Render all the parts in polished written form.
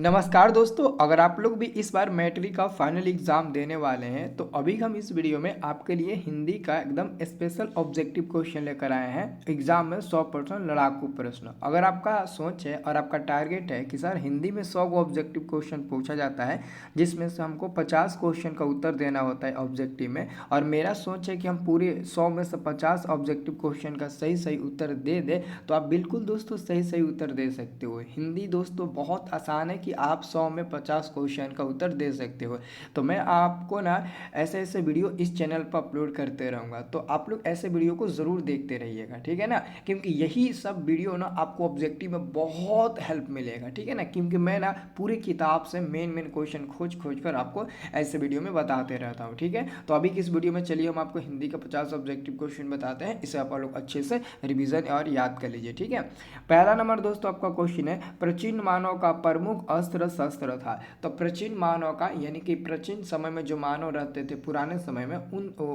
नमस्कार दोस्तों, अगर आप लोग भी इस बार मैट्रिक का फाइनल एग्जाम देने वाले हैं तो अभी हम इस वीडियो में आपके लिए हिंदी का एकदम स्पेशल ऑब्जेक्टिव क्वेश्चन लेकर आए हैं। एग्जाम में 100% लड़ाकू प्रश्न। अगर आपका सोच है और आपका टारगेट है कि सर हिंदी में 100 ऑब्जेक्टिव क्वेश्चन पूछा जाता है जिसमें से हमको 50 क्वेश्चन का उत्तर देना होता है ऑब्जेक्टिव में, और मेरा सोच है कि हम पूरे 100 में से 50 ऑब्जेक्टिव क्वेश्चन का सही सही उत्तर दे दें, तो आप बिल्कुल दोस्तों सही सही उत्तर दे सकते हो। हिंदी दोस्तों बहुत आसान है कि आप 100 में 50 क्वेश्चन का उत्तर दे सकते हो। तो मैं आपको ना ऐसे ऐसे वीडियो इस चैनल पर अपलोड करते रहूँगा, तो आप लोग ऐसे वीडियो को ज़रूर देखते रहिएगा, ठीक है ना। क्योंकि यही सब वीडियो ना आपको ऑब्जेक्टिव में बहुत हेल्प मिलेगा, ठीक है ना। क्योंकि मैं ना पूरी किताब से मेन क्वेश्चन खोज खोज कर आपको ऐसे वीडियो में बताते रहता हूँ, ठीक है। तो अभी किस वीडियो में चलिए हम आपको हिंदी का 50 ऑब्जेक्टिव क्वेश्चन बताते हैं। इसे आप लोग अच्छे से रिविजन और याद कर लीजिए, ठीक है। पहला नंबर दोस्तों आपका क्वेश्चन है, प्राचीन मानव का प्रमुख अस्त्र शस्त्र था। तो प्राचीन मानव का यानी कि प्राचीन समय में जो मानव रहते थे पुराने समय में,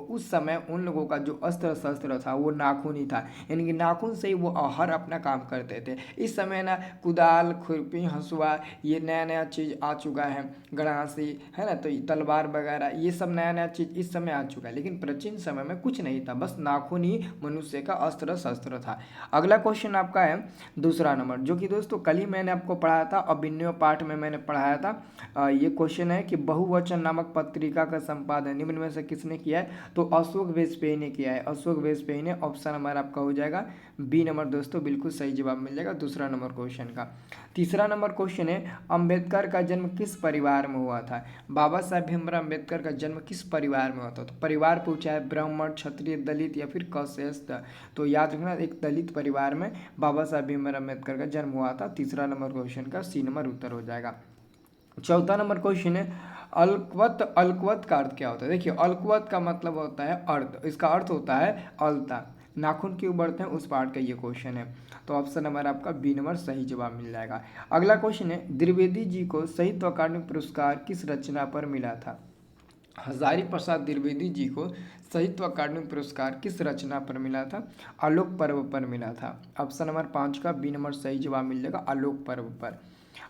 उस समय उन लोगों का जो अस्त्र शस्त्र था वो नाखून ही था। यानी कि नाखून से ही वो हर अपना काम करते थे। इस समय ना कुदाल, खुरपी, हंसुआ, ये नया नया चीज़ आ चुका है, गणासी है ना, तो तलवार वगैरह ये सब नया नया चीज़ इस समय आ चुका है। लेकिन प्राचीन समय में कुछ नहीं था, बस नाखून ही मनुष्य का अस्त्र शस्त्र था। अगला क्वेश्चन आपका है दूसरा नंबर, जो कि दोस्तों कल ही मैंने आपको पढ़ाया था, अभिनव पाठ में मैंने पढ़ाया था। ये क्वेश्चन है कि बहुवचन नामक पत्रिका का संपादन निम्न में से किसने किया है। तो अशोक वाजपेयी ने किया है, अशोक वाजपेयी ने। ऑप्शन नंबर आपका हो जाएगा बी नंबर दोस्तों, बिल्कुल सही जवाब मिल जाएगा दूसरा नंबर क्वेश्चन का। तीसरा नंबर क्वेश्चन है, अंबेडकर का जन्म किस परिवार में हुआ था। बाबा साहेब भीमराव अंबेडकर का जन्म किस परिवार में हुआ था। तो परिवार पूछा है, ब्राह्मण, क्षत्रिय, दलित या फिर कश्यप। तो याद रखना एक दलित परिवार में बाबा साहेब भीमराव अम्बेडकर का जन्म हुआ था। तीसरा नंबर क्वेश्चन का सी नंबर उत्तर हो जाएगा। चौथा नंबर क्वेश्चन है, अलक्वत। अलक्वत का अर्थ क्या होता है। देखिए अलक्वत का मतलब होता है अर्थ, इसका अर्थ होता है अलता, नाखून क्यों बढ़ते हैं उस पार्ट का ये क्वेश्चन है। तो ऑप्शन नंबर आपका बी नंबर सही जवाब मिल जाएगा। अगला क्वेश्चन है, द्विवेदी जी को साहित्य अकादमी पुरस्कार किस रचना पर मिला था। हजारी प्रसाद द्विवेदी जी को साहित्य अकादमी पुरस्कार किस रचना पर मिला था। आलोक पर्व पर मिला था। ऑप्शन नंबर 5 का बी नंबर सही जवाब मिल जाएगा, आलोक पर्व पर।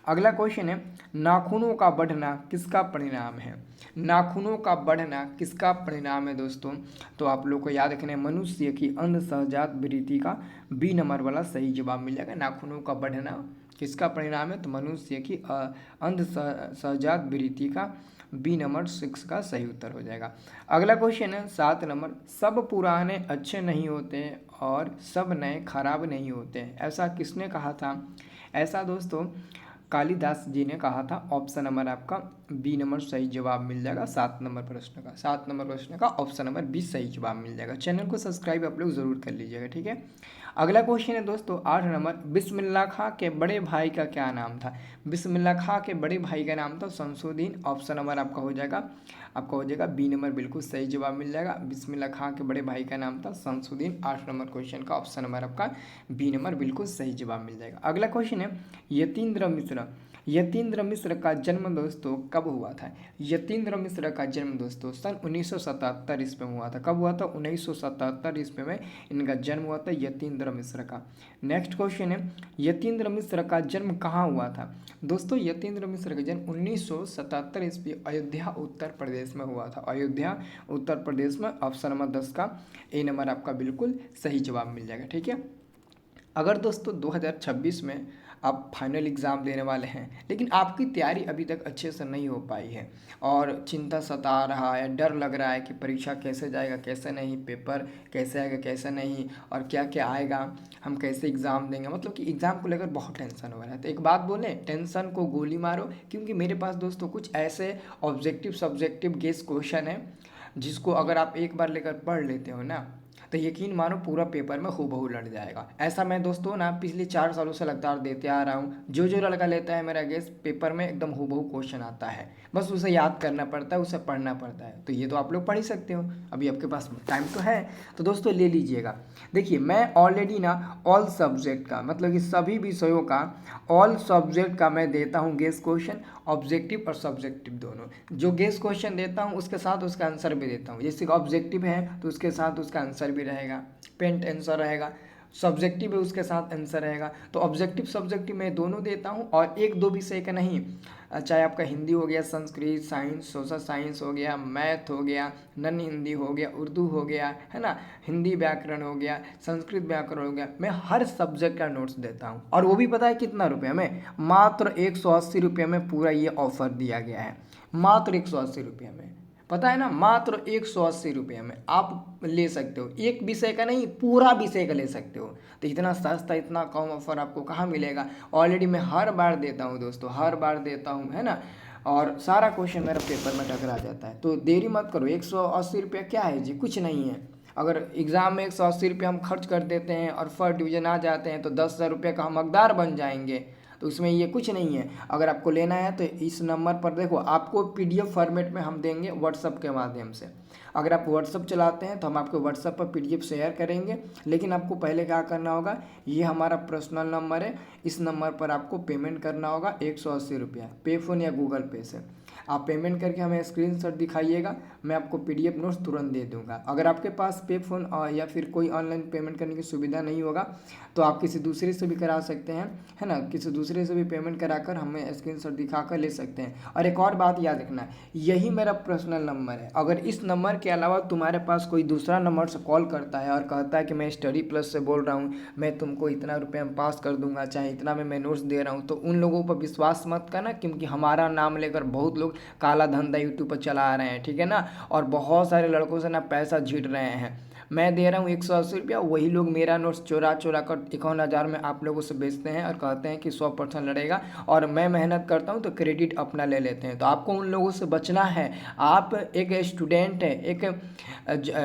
अगला क्वेश्चन है, नाखूनों का बढ़ना किसका परिणाम है। नाखूनों का बढ़ना किसका परिणाम है दोस्तों। तो आप लोग को याद रखना है मनुष्य की अंध सहजात वृत्ति का बी नंबर वाला सही जवाब मिल जाएगा। नाखूनों का बढ़ना किसका परिणाम है, तो मनुष्य की अंध सहजात वृत्ति का बी नंबर 6 का सही उत्तर हो जाएगा। अगला क्वेश्चन है 7 नंबर, सब पुराने अच्छे नहीं होते और सब नए खराब नहीं होते, ऐसा किसने कहा था। ऐसा दोस्तों कालिदास जी ने कहा था। ऑप्शन नंबर आपका बी नंबर सही जवाब मिल जाएगा 7 नंबर प्रश्न का। 7 नंबर प्रश्न का ऑप्शन नंबर बी सही जवाब मिल जाएगा। चैनल को सब्सक्राइब आप लोग जरूर कर लीजिएगा, ठीक है। अगला क्वेश्चन है दोस्तों 8 नंबर, बिस्मिल्लाह खां के बड़े भाई का क्या नाम था। बिस्मिल्लाह खां के बड़े भाई का नाम था शमसुद्दीन। ऑप्शन नंबर आपका हो जाएगा बी नंबर, बिल्कुल सही जवाब मिल जाएगा। बिस्मिल्लाह खां के बड़े भाई का नाम था शमसुद्दीन। 8 नंबर क्वेश्चन का ऑप्शन नंबर आपका बी नंबर, बिल्कुल सही जवाब मिल जाएगा। अगला क्वेश्चन है, यतीन्द्र मिश्र। यतीन्द्र मिश्र का जन्म दोस्तों कब हुआ था। यतीन्द्र मिश्र का जन्म दोस्तों सन 1977 ईस्वी में हुआ था। कब हुआ था, 1977 ईस्वी में इनका जन्म हुआ था यतीन्द्र मिश्र का। नेक्स्ट क्वेश्चन है, यतीन्द्र मिश्र का जन्म कहाँ हुआ था। दोस्तों यतीन्द्र मिश्र का जन्म 1977 ईस्वी अयोध्या उत्तर प्रदेश में हुआ था। अयोध्या उत्तर प्रदेश में। ऑप्शन नंबर 10 का ए नंबर आपका बिल्कुल सही जवाब मिल जाएगा, ठीक है। अगर दोस्तों 2026 में आप फाइनल एग्ज़ाम देने वाले हैं लेकिन आपकी तैयारी अभी तक अच्छे से नहीं हो पाई है और चिंता सता रहा है, डर लग रहा है कि परीक्षा कैसे जाएगा कैसे नहीं, पेपर कैसे आएगा कैसे नहीं, और क्या क्या आएगा, हम कैसे एग्ज़ाम देंगे, मतलब कि एग्ज़ाम को लेकर बहुत टेंशन हो रहा है। तो एक बात बोले, टेंशन को गोली मारो। क्योंकि मेरे पास दोस्तों कुछ ऐसे ऑब्जेक्टिव सब्जेक्टिव गेस क्वेश्चन है जिसको अगर आप एक बार लेकर पढ़ लेते हो ना, तो यकीन मानो पूरा पेपर में हूबहू लड़ जाएगा। ऐसा मैं दोस्तों ना पिछले 4 सालों से लगातार देते आ रहा हूँ। जो जो लड़का लेता है मेरा गेस पेपर में एकदम हूबहू क्वेश्चन आता है, बस उसे याद करना पड़ता है, उसे पढ़ना पड़ता है। तो ये तो आप लोग पढ़ ही सकते हो, अभी आपके पास टाइम तो है। तो दोस्तों ले लीजिएगा। देखिए मैं ऑलरेडी ना ऑल सब्जेक्ट का मतलब कि सभी विषयों का ऑल सब्जेक्ट का मैं देता हूँ गेस क्वेश्चन, ऑब्जेक्टिव और सब्जेक्टिव दोनों। जो गेस क्वेश्चन देता हूँ उसके साथ उसका आंसर भी देता हूँ। जैसे ऑब्जेक्टिव है तो उसके साथ उसका आंसर भी रहेगा, पेंट आंसर रहेगा, सब्जेक्टिव है उसके साथ आंसर रहेगा। तो ऑब्जेक्टिव सब्जेक्टिव मैं दोनों देता हूँ, और एक दो विषय का नहीं, चाहे आपका हिंदी हो गया, संस्कृत, साइंस, सोशल साइंस हो गया, मैथ हो गया, नन हिंदी हो गया, उर्दू हो गया, है ना, हिंदी व्याकरण हो गया, संस्कृत व्याकरण हो गया, मैं हर सब्जेक्ट का नोट्स देता हूँ। और वो भी पता है कितना रुपये में, मात्र 180 रुपये में पूरा ये ऑफर दिया गया है, मात्र 180 रुपये में, पता है ना, मात्र 180 रुपये में आप ले सकते हो, एक विषय का नहीं पूरा विषय का ले सकते हो। तो इतना सस्ता इतना कम ऑफर आपको कहाँ मिलेगा। ऑलरेडी मैं हर बार देता हूँ दोस्तों, हर बार देता हूँ, है ना, और सारा क्वेश्चन मेरा पेपर में टकरा जाता है। तो देरी मत करो, 180 रुपये क्या है जी, कुछ नहीं है। अगर एग्ज़ाम में 180 रुपये हम खर्च कर देते हैं और फर्स्ट डिवीज़न आ जाते हैं तो 10,000 रुपये का हम हकदार बन जाएंगे। तो उसमें ये कुछ नहीं है। अगर आपको लेना है तो इस नंबर पर देखो, आपको PDF फॉर्मेट में हम देंगे व्हाट्सअप के माध्यम से। अगर आप व्हाट्सअप चलाते हैं तो हम आपको व्हाट्सअप पर PDF शेयर करेंगे, लेकिन आपको पहले क्या करना होगा, ये हमारा पर्सनल नंबर है, इस नंबर पर आपको पेमेंट करना होगा 180 रुपया, पे फ़ोन या गूगल पे से। आप पेमेंट करके हमें स्क्रीनशॉट दिखाइएगा, मैं आपको PDF नोट्स तुरंत दे दूंगा। अगर आपके पास पे फ़ोन या फिर कोई ऑनलाइन पेमेंट करने की सुविधा नहीं होगा तो आप किसी दूसरे से भी करा सकते हैं, है ना, किसी दूसरे से भी पेमेंट कराकर हमें स्क्रीनशॉट दिखाकर ले सकते हैं। और एक और बात याद रखना, यही मेरा पर्सनल नंबर है। अगर इस नंबर के अलावा तुम्हारे पास कोई दूसरा नंबर से कॉल करता है और कहता है कि मैं स्टडी प्लस से बोल रहा हूँ, मैं तुमको इतना रुपये में पास कर दूंगा, चाहे इतना में मैं नोट्स दे रहा हूँ, तो उन लोगों पर विश्वास मत करना, क्योंकि हमारा नाम लेकर बहुत लोग काला धंधा यूट्यूब पर चला रहे हैं, ठीक है ना, और बहुत सारे लड़कों से ना पैसा झीट रहे हैं। मैं दे रहा हूँ 180 रुपया, वही लोग मेरा नोट्स चुरा चुरा कर 51,000 में आप लोगों से बेचते हैं और कहते हैं कि 100% लड़ेगा, और मैं मेहनत करता हूँ तो क्रेडिट अपना ले लेते हैं। तो आपको उन लोगों से बचना है। आप एक स्टूडेंट है, एक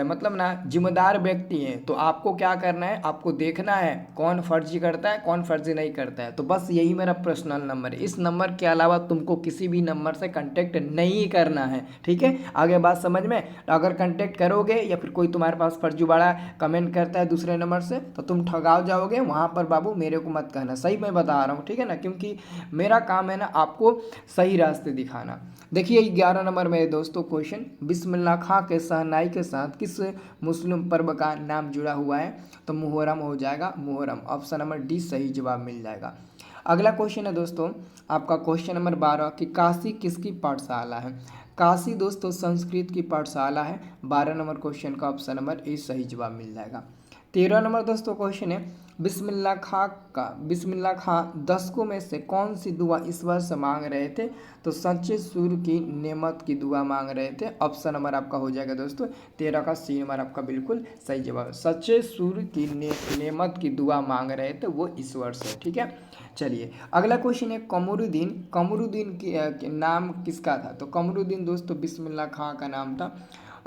मतलब ना जिम्मेदार व्यक्ति है, तो आपको क्या करना है, आपको देखना है कौन फर्जी करता है कौन फर्जी नहीं करता है। तो बस यही मेरा पर्सनल नंबर है, इस नंबर के अलावा तुमको किसी भी नंबर से कांटेक्ट नहीं करना है, ठीक है। आगे बात समझ में। अगर कांटेक्ट करोगे या फिर कोई तुम्हारे पास फर्जीवाड़ा कमेंट करता है दूसरे नंबर से तो तुम ठगाओ जाओगे, वहाँ पर बाबू मेरे को मत कहना, सही मैं बता रहा हूँ, ठीक है ना, क्योंकि मेरा काम है ना आपको सही रास्ते दिखाना। देखिए 11 नंबर में दोस्तों क्वेश्चन, बिस्मिल्लाह खां के शहनाई के साथ किस मुस्लिम पर्व का नाम जुड़ा हुआ है, तो मुहर्रम हो जाएगा, मुहर्रम, ऑप्शन नंबर डी सही जवाब मिल जाएगा। अगला क्वेश्चन है दोस्तों आपका क्वेश्चन नंबर 12 कि काशी किसकी पाठशाला है। काशी दोस्तों संस्कृत की पाठशाला है। 12 नंबर क्वेश्चन का ऑप्शन नंबर ए सही जवाब मिल जाएगा। 13 नंबर दोस्तों क्वेश्चन है, बिस्मिल्लाह खां दशकों में से कौन सी दुआ ईश्वर से मांग रहे थे, तो सच्चे सूर की नेमत की दुआ मांग रहे थे। ऑप्शन नंबर आपका हो जाएगा दोस्तों 13 का सी नंबर आपका बिल्कुल सही जवाब। सच्चे सूर की नेमत की दुआ मांग रहे थे वो ईश्वर से, ठीक है। चलिए अगला क्वेश्चन है, कमरुद्दीन की नाम किसका था, तो कमरुद्दीन दोस्तों बिस्मिल्लाह खां का नाम था।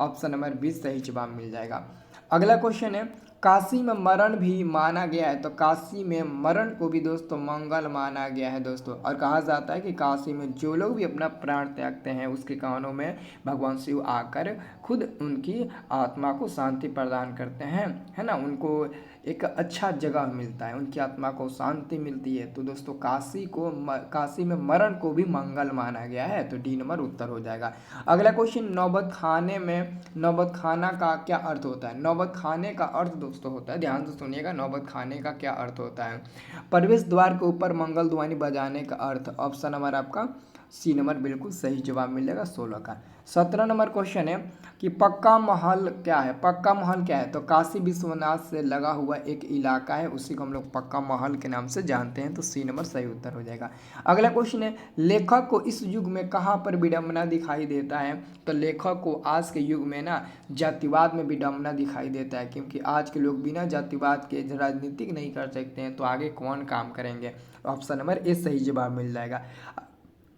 ऑप्शन नंबर 20 सही जवाब मिल जाएगा। अगला क्वेश्चन है, काशी में मरण भी माना गया है, तो काशी में मरण को भी दोस्तों मंगल माना गया है दोस्तों। और कहा जाता है कि काशी में जो लोग भी अपना प्राण त्यागते हैं उसके कानों में भगवान शिव आकर खुद उनकी आत्मा को शांति प्रदान करते हैं, है ना, उनको एक अच्छा जगह मिलता है, उनकी आत्मा को शांति मिलती है। तो दोस्तों काशी में मरण को भी मंगल माना गया है, तो डी नंबर उत्तर हो जाएगा। अगला क्वेश्चन, नौबत खाना का क्या अर्थ होता है। नौबत खाने का अर्थ दोस्तों होता है, ध्यान से सुनिएगा, नौबत खाने का क्या अर्थ होता है, प्रवेश द्वार के ऊपर मंगल ध्वनि बजाने का अर्थ। ऑप्शन नंबर आपका सी नंबर बिल्कुल सही जवाब मिल जाएगा 16 का। 17 नंबर क्वेश्चन है कि पक्का महल क्या है। पक्का महल क्या है, तो काशी विश्वनाथ से लगा हुआ एक इलाका है, उसी को हम लोग पक्का महल के नाम से जानते हैं, तो सी नंबर सही उत्तर हो जाएगा। अगला क्वेश्चन है, लेखक को इस युग में कहाँ पर विडंबना दिखाई देता है, तो लेखक को आज के युग में ना जातिवाद में विडंबना दिखाई देता है, क्योंकि आज के लोग बिना जातिवाद के राजनीतिक नहीं कर सकते हैं, तो आगे कौन काम करेंगे। ऑप्शन नंबर ए सही जवाब मिल जाएगा।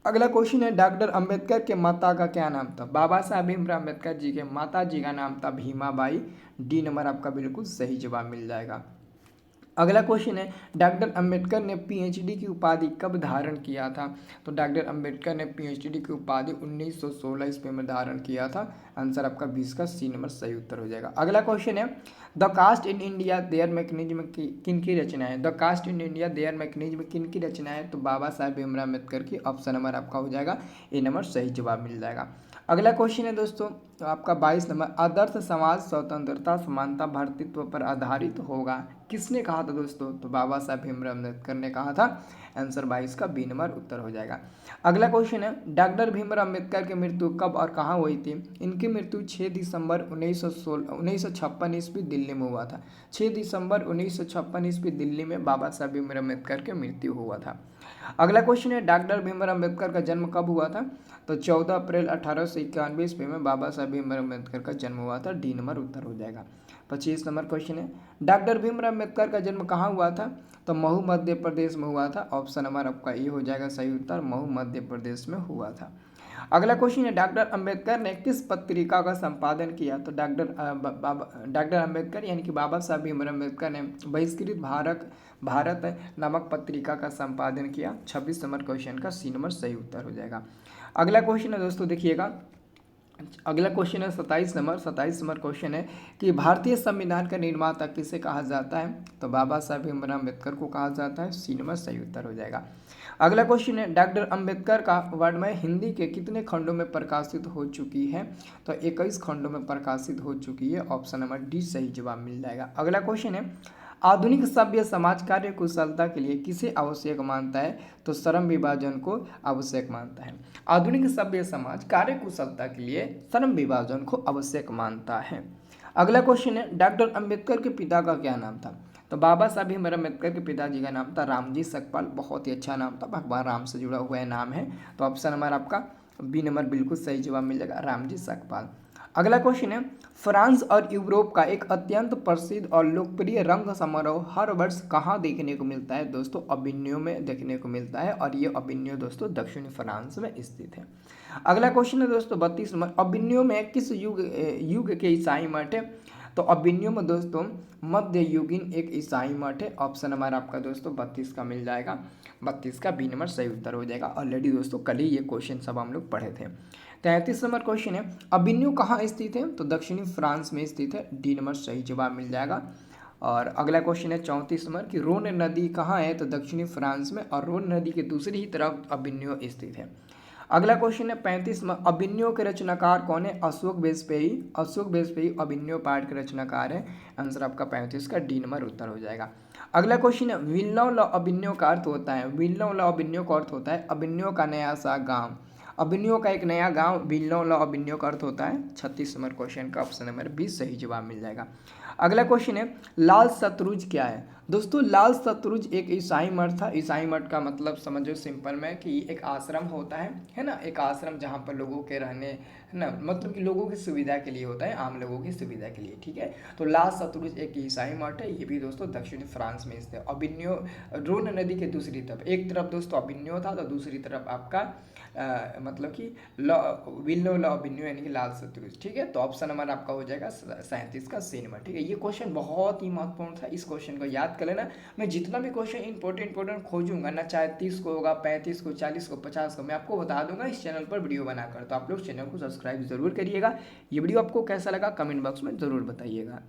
अगला क्वेश्चन है, डॉक्टर अंबेडकर के माता का क्या नाम था। बाबा साहब भीमराव अंबेडकर जी के माता जी का नाम था भीमाबाई। डी नंबर आपका बिल्कुल सही जवाब मिल जाएगा। अगला क्वेश्चन है, डॉक्टर अंबेडकर ने PhD की उपाधि कब धारण किया था, तो डॉक्टर अंबेडकर ने PhD की उपाधि 1916 ईस्वी में धारण किया था। आंसर आपका 20 का सी नंबर सही उत्तर हो जाएगा। अगला क्वेश्चन है, the caste in India their mechanism किन की रचना है। The caste in India their mechanism किन की रचना है, तो बाबा साहब भीमराव अम्बेडकर की। ऑप्शन नंबर आपका हो जाएगा ए नंबर सही जवाब मिल जाएगा। अगला क्वेश्चन है दोस्तों आपका 22 नंबर, आदर्श समाज स्वतंत्रता समानता भ्रातृत्व पर आधारित होगा किसने कहा था दोस्तों? तो बाबा साहब भीमराव अम्बेडकर ने कहा था। आंसर 22 का बी नंबर उत्तर हो जाएगा। अगला क्वेश्चन है, डॉक्टर भीमराव अम्बेडकर की मृत्यु कब और कहाँ हुई थी? इनकी मृत्यु 6 दिसंबर 1956 ईस्वी दिल्ली में हुआ था। 6 दिसंबर 1956 ईस्वी दिल्ली में बाबा साहब भीमराव अम्बेडकर की मृत्यु हुआ था। अगला क्वेश्चन है, डॉक्टर भीमराव अम्बेडकर का जन्म कब हुआ था? तो 14 अप्रैल 1891 ईस्वी में बाबा साहब भीमराव अम्बेडकर का जन्म हुआ था। डी नंबर उत्तर हो जाएगा। 25 नंबर क्वेश्चन है, डॉक्टर भीमराव अम्बेडकर का जन्म कहाँ हुआ था? तो महू मध्य प्रदेश में हुआ था। ऑप्शन नंबर आपका ये हो जाएगा सही उत्तर, महू मध्य प्रदेश में हुआ था। अगला क्वेश्चन है, डॉक्टर अंबेडकर ने किस पत्रिका का संपादन किया? तो डॉक्टर अंबेडकर यानी कि बाबा साहब भीमराव अम्बेडकर ने बहिष्कृत भारत नामक पत्रिका का संपादन किया। 26 नंबर क्वेश्चन का सी नंबर सही उत्तर हो जाएगा। अगला क्वेश्चन है दोस्तों, देखिएगा, अगला क्वेश्चन है 27 नंबर क्वेश्चन है कि भारतीय संविधान का निर्माता किसे कहा जाता है? तो बाबा साहब भीमराव अम्बेडकर को कहा जाता है। सी नंबर सही उत्तर हो जाएगा। अगला क्वेश्चन है, डॉक्टर अंबेडकर का वर्णमय हिंदी के कितने खंडों में प्रकाशित हो चुकी है? तो 21 खंडों में प्रकाशित हो चुकी है। ऑप्शन नंबर डी सही जवाब मिल जाएगा। अगला क्वेश्चन है, आधुनिक सभ्य समाज कार्य कुशलता के लिए किसे आवश्यक मानता है? तो श्रम विभाजन को आवश्यक मानता है। आधुनिक सभ्य समाज कार्य कुशलता के लिए श्रम विभाजन को आवश्यक मानता है। अगला क्वेश्चन है, डॉक्टर अंबेडकर के पिता का क्या नाम था? तो बाबा साहब भीमराव अम्बेडकर के पिताजी का नाम था रामजी सकपाल। बहुत ही अच्छा नाम था, भगवान राम से जुड़ा हुआ नाम है। तो ऑप्शन नंबर आपका बी नंबर बिल्कुल सही जवाब मिल जाएगा, रामजी सकपाल। अगला क्वेश्चन है, फ्रांस और यूरोप का एक अत्यंत प्रसिद्ध और लोकप्रिय रंग समारोह हर वर्ष कहाँ देखने को मिलता है? दोस्तों अविन्यो में देखने को मिलता है, और ये अविन्यो दोस्तों दक्षिणी फ्रांस में स्थित है। अगला क्वेश्चन है दोस्तों 32 नंबर, अविन्यो में किस युग के ईसाई मठ है? तो अविन्यो में दोस्तों मध्य युगीन एक ईसाई मठ है। ऑप्शन नंबर आपका दोस्तों 32 का मिल जाएगा। 32 का बी नंबर सही उत्तर हो जाएगा। ऑलरेडी दोस्तों कल ही ये क्वेश्चन सब हम लोग पढ़े थे। 33 नंबर क्वेश्चन है, अविन्यो कहाँ स्थित है? तो दक्षिणी फ्रांस में स्थित है। डी नंबर सही जवाब मिल जाएगा। और अगला क्वेश्चन है 34 नंबर कि रोन नदी कहाँ है? तो दक्षिणी फ्रांस में, और रोन नदी के दूसरी ही तरफ अविन्यो स्थित है। अगला क्वेश्चन है 35 में, अविन्यो के रचनाकार कौन है? अशोक वाजपेयी अविन्यो पाठ के रचनाकार है। आंसर आपका 35 का डी नंबर उत्तर हो जाएगा। अगला क्वेश्चन है, विल्नव लॉ अविन्यो का अर्थ होता है? विल्नव लॉ अविन्यो का अर्थ होता है अविन्यो का नया सा गांव। अविन्यो का एक नया गांव विल्नव लॉ अविन्यो का अर्थ होता है। 36 नंबर क्वेश्चन का ऑप्शन नंबर 20 सही जवाब मिल जाएगा। अगला क्वेश्चन है, लाल शतरुंज क्या है? दोस्तों लाल शतरुंज एक ईसाई मठ था। ईसाई मठ का मतलब समझो सिंपल में कि एक आश्रम होता है ना, एक आश्रम जहाँ पर लोगों के रहने, है ना, मतलब कि लोगों की सुविधा के लिए होता है, आम लोगों की सुविधा के लिए, ठीक है। तो लाल शतरुंज एक ईसाई मठ है, ये भी दोस्तों दक्षिणी फ्रांस में स्थित है। अविन्यो रोन नदी के दूसरी तरफ, एक तरफ दोस्तों अविन्यो था तो दूसरी तरफ आपका मतलब कि विल्नो लॉ अविन्यो यानी कि लाल शतरुंज, ठीक है। तो ऑप्शन नंबर आपका हो जाएगा 37 का सी नंबर, ठीक है। ये क्वेश्चन बहुत ही महत्वपूर्ण था, इस क्वेश्चन को याद कर लेना। मैं जितना भी क्वेश्चन इंपॉर्टेंट खोजूंगा ना, चाहे 30 को होगा, 35 को, 40 को, 50 को, मैं आपको बता दूंगा इस चैनल पर वीडियो बनाकर। तो आप लोग चैनल को सब्सक्राइब जरूर करिएगा। ये वीडियो आपको कैसा लगा कमेंट बॉक्स में जरूर बताइएगा।